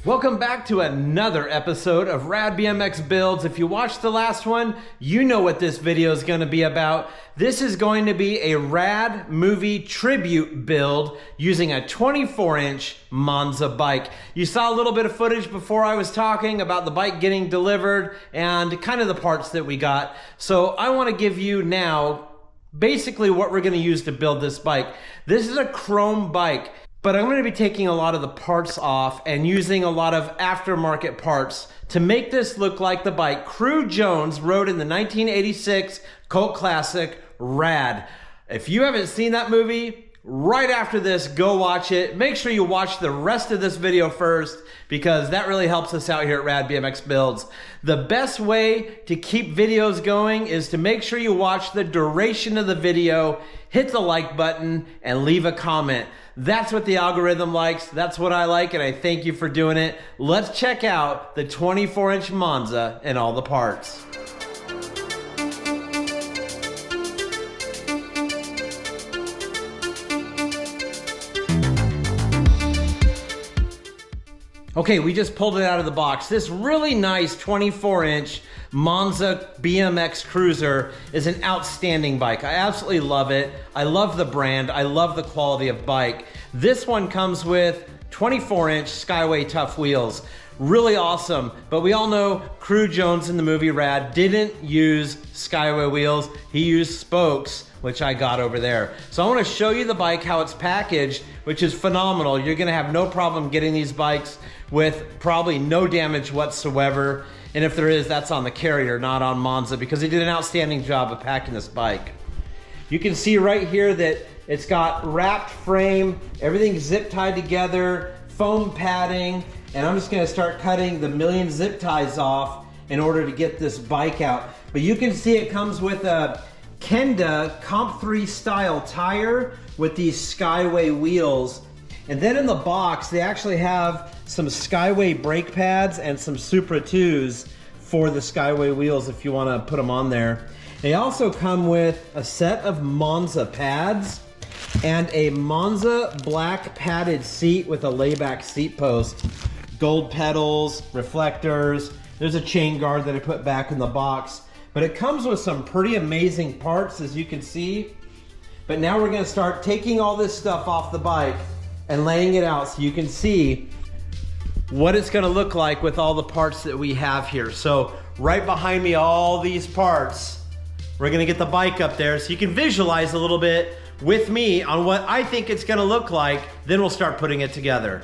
Welcome back to another episode of RADBMX Builds. If you watched the last one, you know what this video is going to be about. This is going to be a RAD movie tribute build using a 24-inch Monza bike. You saw a little bit of footage before I was talking about the bike getting delivered and kind of the parts that we got. So I want to give you now basically what we're going to use to build this bike. This is a chrome bike, but I'm going to be taking a lot of the parts off and using a lot of aftermarket parts to make this look like the bike Crew Jones rode in the 1986 cult classic RAD. If you haven't seen that movie, right after this, go watch it. Make sure you watch the rest of this video first because that really helps us out here at RADBMX Builds. The best way to keep videos going is to make sure you watch the duration of the video, hit the like button, and leave a comment. That's what the algorithm likes. That's what I like, and I thank you for doing it. Let's check out the 24-inch Monza and all the parts. Okay, we just pulled it out of the box. This really nice 24-inch Monza BMX Cruiser is an outstanding bike. I absolutely love it. I love the brand. I love the quality of bike. This one comes with 24-inch Skyway Tough wheels. Really awesome, but we all know Crew Jones in the movie RAD didn't use Skyway wheels. He used spokes, which I got over there. So I want to show you the bike, how it's packaged, which is phenomenal. You're gonna have no problem getting these bikes with probably no damage whatsoever. And if there is, that's on the carrier, not on Monza, because they did an outstanding job of packing this bike. You can see right here that it's got wrapped frame, everything zip tied together, foam padding, and I'm just gonna start cutting the million zip ties off in order to get this bike out. But you can see it comes with a Kenda Comp 3 style tire with these Skyway wheels. And then in the box, they actually have some Skyway brake pads and some Supra 2s for the Skyway wheels if you want to put them on there. They also come with a set of Monza pads and a Monza black padded seat with a layback seat post. Gold pedals, reflectors. There's a chain guard that I put back in the box. But it comes with some pretty amazing parts, as you can see. But now we're going to start taking all this stuff off the bike and laying it out so you can see what it's going to look like with all the parts that we have here. So right behind me, all these parts, we're going to get the bike up there so you can visualize a little bit with me on what I think it's going to look like. Then we'll start putting it together.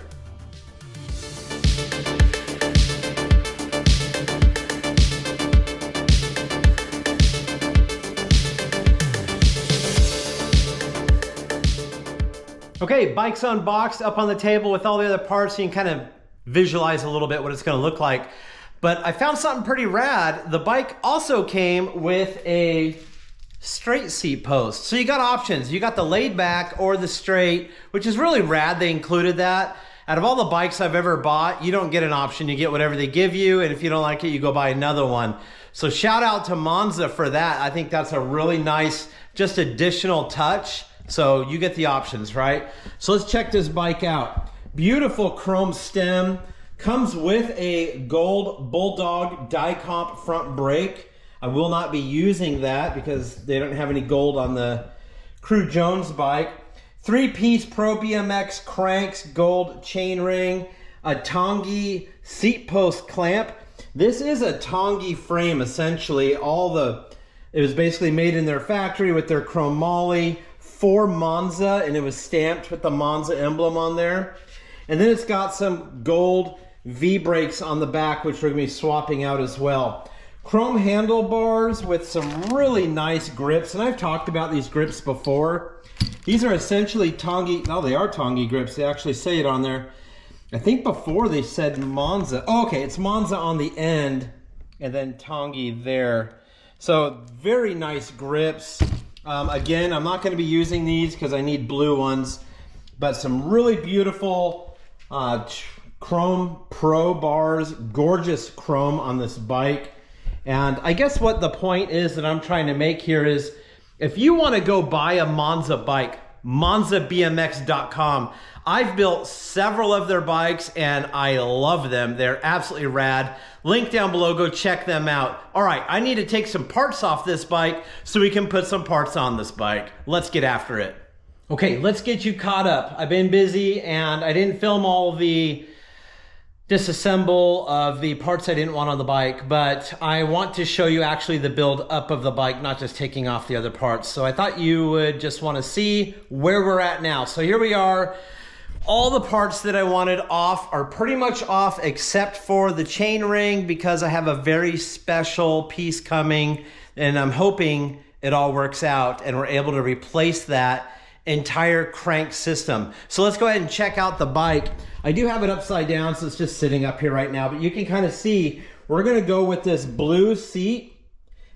Okay, bike's unboxed, up on the table with all the other parts so you can kind of visualize a little bit what it's gonna look like. But I found something pretty rad. The bike also came with a straight seat post. So you got options. You got the laid back or the straight, which is really rad. They included that. Out of all the bikes I've ever bought, you don't get an option. You get whatever they give you, and if you don't like it, you go buy another one. So shout out to Monza for that. I think that's a really nice, just additional touch. So you get the options, right? So let's check this bike out. Beautiful chrome stem. Comes with a gold Bulldog die-comp front brake. I will not be using that because they don't have any gold on the Crew Jones bike. 3-piece Pro BMX cranks, gold chain ring, a Tongi seat post clamp. This is a Tongi frame, essentially. It was basically made in their factory with their chromoly for Monza, and it was stamped with the Monza emblem on there. And then it's got some gold V-brakes on the back, which we're gonna be swapping out as well. Chrome handlebars with some really nice grips, and I've talked about these grips before. These are essentially Tongi, no, they are Tongi grips. They actually say it on there. I think before they said Monza. Oh, okay, it's Monza on the end, and then Tongi there. So very nice grips. Again, I'm not going to be using these because I need blue ones, but some really beautiful chrome pro bars, gorgeous chrome on this bike. And I guess what the point is that I'm trying to make here is, if you want to go buy a Monza bike, MonzaBMX.com. I've built several of their bikes and I love them. They're absolutely rad. Link down below, go check them out. All right, I need to take some parts off this bike so we can put some parts on this bike. Let's get after it. Okay, let's get you caught up. I've been busy and I didn't film all the disassemble of the parts I didn't want on the bike, but I want to show you actually the build up of the bike, not just taking off the other parts. So I thought you would just want to see where we're at now. So here we are. All the parts that I wanted off are pretty much off except for the chain ring, because I have a very special piece coming and I'm hoping it all works out and we're able to replace that entire crank system. So let's go ahead and check out the bike. I do have it upside down, so it's just sitting up here right now, but you can kind of see we're gonna go with this blue seat,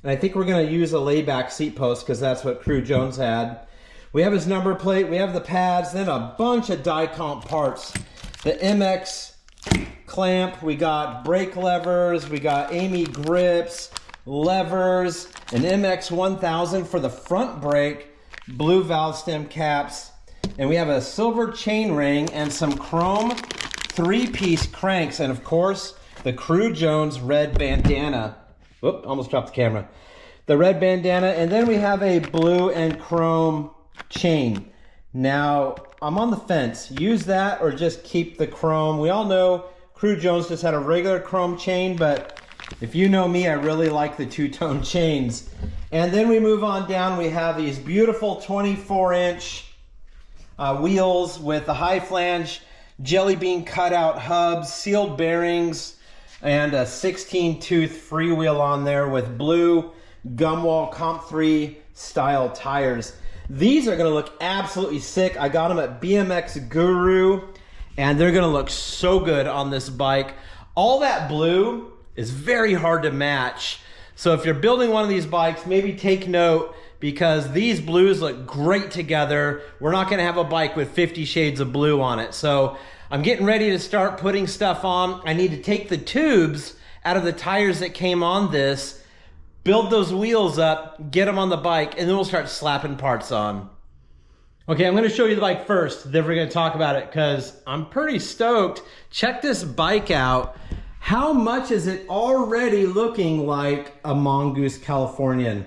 and I think we're gonna use a layback seat post because that's what Crew Jones had. We have his number plate, we have the pads, then a bunch of die comp parts. The MX clamp, we got brake levers, we got Amy grips, levers, an MX 1000 for the front brake, blue valve stem caps, and we have a silver chain ring and some chrome 3-piece cranks, and of course the Crew Jones red bandana. Whoop, almost dropped the camera. The red bandana, and then we have a blue and chrome chain. Now I'm on the fence, use that or just keep the chrome. We all know Crew Jones just had a regular chrome chain, but if you know me, I really like the two-tone chains. And then we move on down, we have these beautiful 24-inch wheels with the high flange jelly bean cutout hubs, sealed bearings, and a 16-tooth freewheel on there with blue Gumwall Comp 3 style tires. These are gonna look absolutely sick. I got them at BMX Guru, and they're gonna look so good on this bike. All that blue is very hard to match. So if you're building one of these bikes, maybe take note, because these blues look great together. We're not gonna have a bike with 50 shades of blue on it. So I'm getting ready to start putting stuff on. I need to take the tubes out of the tires that came on this, build those wheels up, get them on the bike, and then we'll start slapping parts on. Okay, I'm gonna show you the bike first, then we're gonna talk about it because I'm pretty stoked. Check this bike out. How much is it already looking like a Mongoose Californian?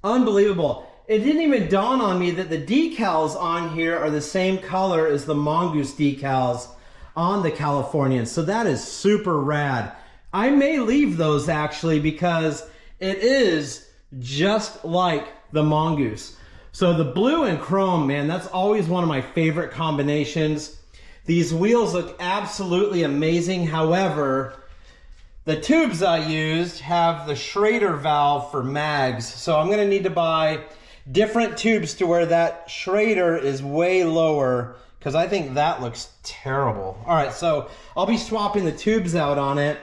Unbelievable. It didn't even dawn on me that the decals on here are the same color as the Mongoose decals on the Californian. So that is super rad. I may leave those actually because it is just like the Mongoose. So the blue and chrome, man, that's always one of my favorite combinations. These wheels look absolutely amazing. However, the tubes I used have the Schrader valve for mags, so I'm gonna need to buy different tubes to where that Schrader is way lower, because I think that looks terrible. All right, so I'll be swapping the tubes out on it,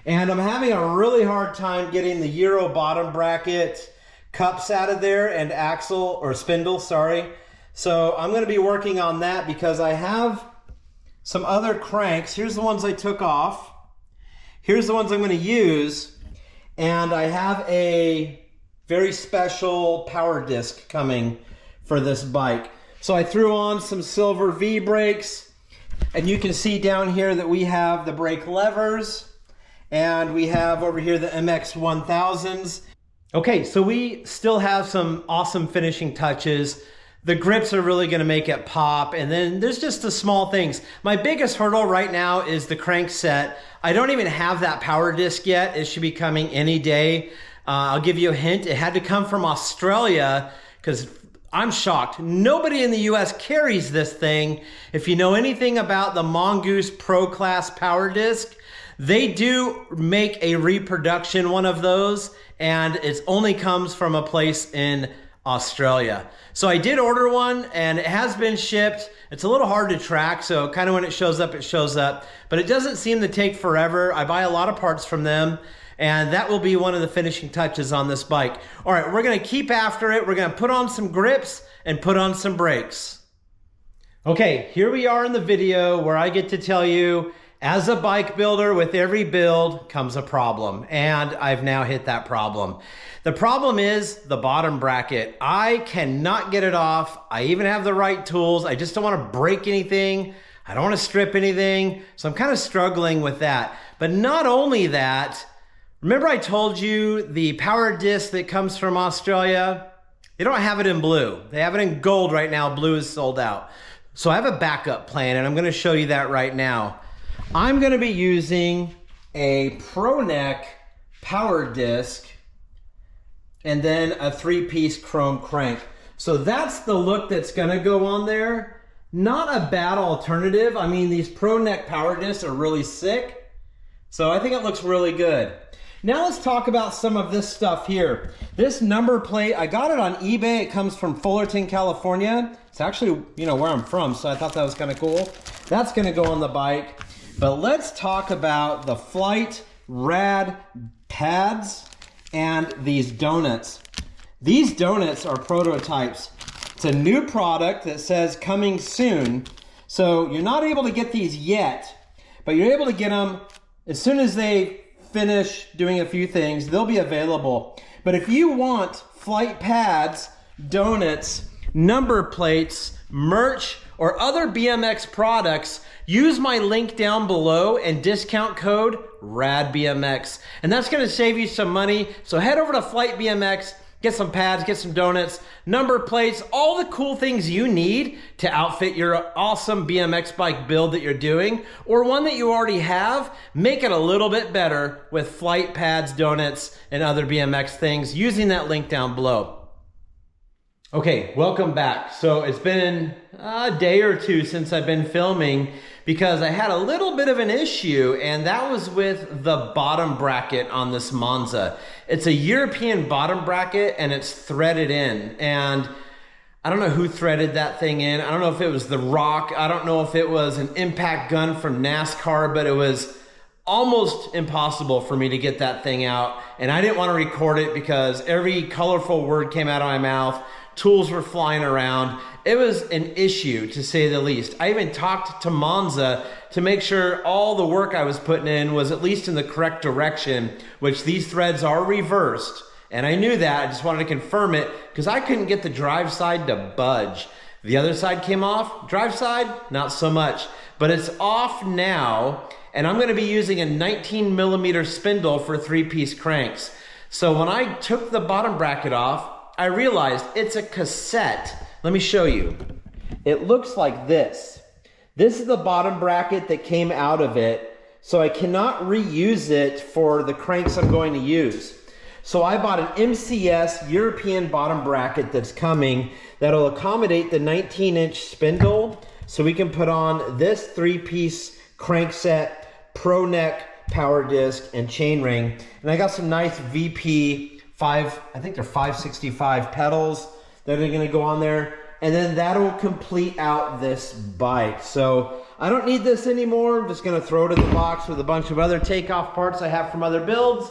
and I'm having a really hard time getting the Euro bottom bracket cups out of there and axle, or spindle, sorry. So I'm gonna be working on that because I have some other cranks. Here's the ones I took off. Here's the ones I'm gonna use, and I have a very special power disc coming for this bike. So I threw on some silver V brakes, and you can see down here that we have the brake levers, and we have over here the MX 1000s. Okay, so we still have some awesome finishing touches. The grips are really gonna make it pop, and then there's just the small things. My biggest hurdle right now is the crankset. I don't even have that power disc yet. It should be coming any day. I'll give you a hint. It had to come from Australia because I'm shocked. Nobody in the US carries this thing. If you know anything about the Mongoose Pro Class power disc, they do make a reproduction one of those, and it only comes from a place in Australia. So I did order one and it has been shipped. It's a little hard to track, so kind of when it shows up, but it doesn't seem to take forever. I buy a lot of parts from them, and that will be one of the finishing touches on this bike. All right, we're gonna keep after it. We're gonna put on some grips and put on some brakes. Okay, here we are in the video where I get to tell you As a bike builder, with every build comes a problem, and I've now hit that problem. The problem is the bottom bracket. I cannot get it off. I even have the right tools. I just don't want to break anything. I don't want to strip anything. So I'm kind of struggling with that. But not only that, remember I told you the power disc that comes from Australia? They don't have it in blue. They have it in gold right now. Blue is sold out. So I have a backup plan, and I'm going to show you that right now. I'm going to be using a Pro Neck power disc and then a 3-piece chrome crank. So that's the look that's going to go on there. Not a bad alternative. I mean, these Pro Neck power discs are really sick. So I think it looks really good. Now let's talk about some of this stuff here. This number plate, I got it on eBay. It comes from Fullerton, California. It's actually, you know, where I'm from, so I thought that was kind of cool. That's going to go on the bike. But let's talk about the Flite RAD pads and these donuts. These donuts are prototypes. It's a new product that says coming soon. So you're not able to get these yet, but you're able to get them as soon as they finish doing a few things. They'll be available. But if you want Flite pads, donuts, number plates, merch, or other BMX products, use my link down below and discount code RADBMX. And that's going to save you some money. So head over to Flite BMX, get some pads, get some donuts, number plates, all the cool things you need to outfit your awesome BMX bike build that you're doing, or one that you already have. Make it a little bit better with Flite pads, donuts, and other BMX things using that link down below. Okay, welcome back. So it's been a day or two since I've been filming because I had a little bit of an issue, and that was with the bottom bracket on this Monza. It's a European bottom bracket and it's threaded in, and I don't know who threaded that thing in. I don't know if it was the Rock. I don't know if it was an impact gun from NASCAR, but it was almost impossible for me to get that thing out, and I didn't want to record it because every colorful word came out of my mouth. Tools were flying around. It was an issue, to say the least. I even talked to Monza to make sure all the work I was putting in was at least in the correct direction, which these threads are reversed. And I knew that. I just wanted to confirm it because I couldn't get the drive side to budge. The other side came off. Drive side, not so much. But it's off now, and I'm going to be using a 19mm spindle for 3-piece cranks. So when I took the bottom bracket off, I realized it's a cassette. Let me show you. It looks like this. This is the bottom bracket that came out of it, so I cannot reuse it for the cranks I'm going to use. So I bought an MCS European bottom bracket that's coming that'll accommodate the 19-inch spindle, so we can put on this 3-piece crank set, Pro Neck power disc, and chainring. And I got some nice VP I think they're 565 pedals that are going to go on there, and then that'll complete out this bike. So I don't need this anymore. I'm just going to throw it in the box with a bunch of other takeoff parts I have from other builds.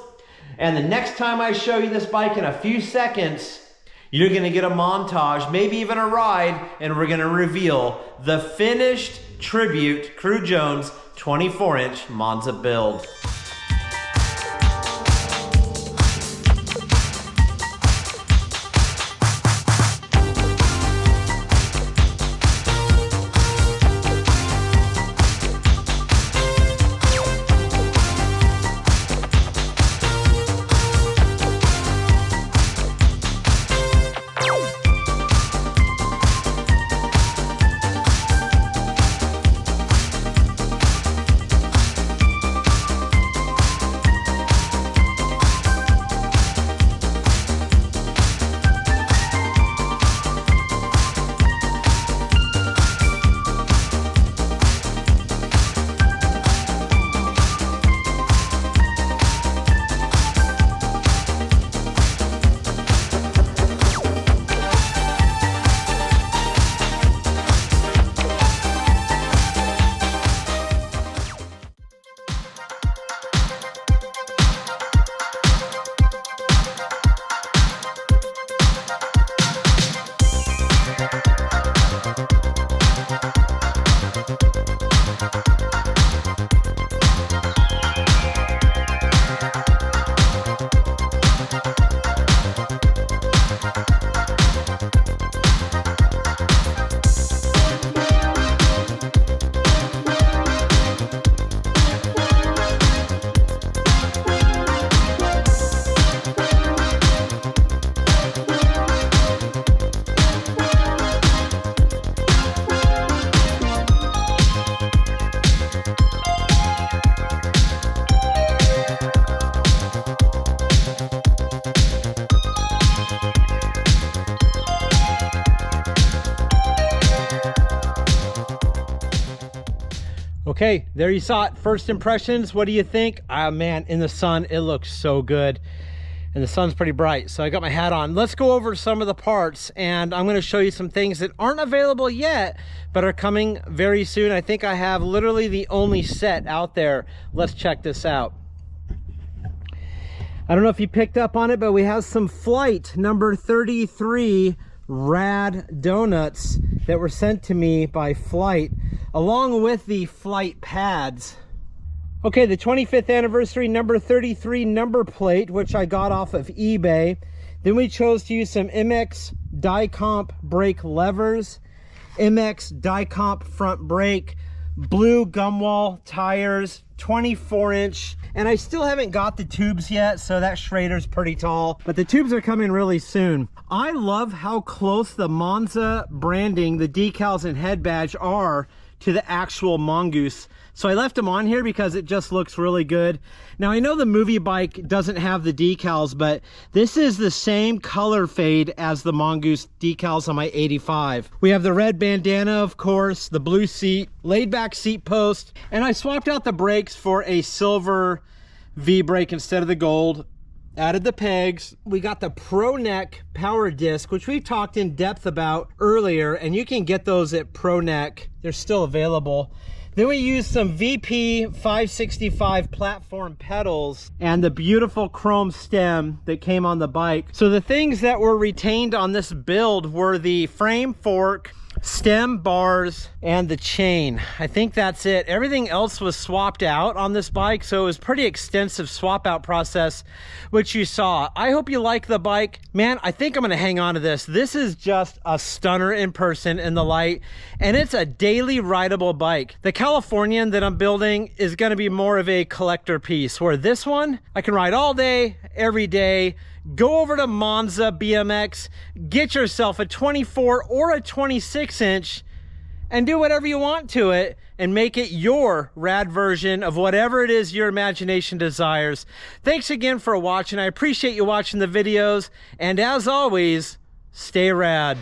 And the next time I show you this bike in a few seconds, you're going to get a montage, maybe even a ride, and we're going to reveal the finished tribute Crew Jones 24-inch Monza build. Okay, there you saw it. First impressions, what do you think? Man, in the sun, it looks so good. And the sun's pretty bright, so I got my hat on. Let's go over some of the parts, and I'm gonna show you some things that aren't available yet, but are coming very soon. I think I have literally the only set out there. Let's check this out. I don't know if you picked up on it, but we have some Flite number 33 RAD donuts that were sent to me by Flite, along with the Flite pads. Okay, the 25th anniversary number 33 number plate, which I got off of eBay. Then we chose to use some MX die comp brake levers, MX die comp front brake, blue gumwall tires, 24-inch, and I still haven't got the tubes yet, so that Schrader's pretty tall, but the tubes are coming really soon. I love how close the Monza branding, the decals and head badge are to the actual Mongoose. So I left them on here because it just looks really good. Now I know the movie bike doesn't have the decals, but this is the same color fade as the Mongoose decals on my 85. We have the red bandana, of course, the blue seat, laid back seat post, and I swapped out the brakes for a silver V brake instead of the gold. Added the pegs. We got the Pro Neck power disc, which we talked in depth about earlier, and you can get those at Pro Neck. They're still available. Then we used some VP 565 platform pedals and the beautiful chrome stem that came on the bike. So the things that were retained on this build were the frame fork, stem bars, and the chain. I think that's it. Everything else was swapped out on this bike, so it was pretty extensive swap out process, which you saw. I hope you like the bike. Man, I think I'm gonna hang on to this. This is just a stunner in person in the light, and it's a daily rideable bike. The Californian that I'm building is gonna be more of a collector piece, where this one, I can ride all day, every day. Go over to Monza BMX, get yourself a 24 or a 26-inch, and do whatever you want to it and make it your rad version of whatever it is your imagination desires. Thanks again for watching. I appreciate you watching the videos, and as always, stay rad.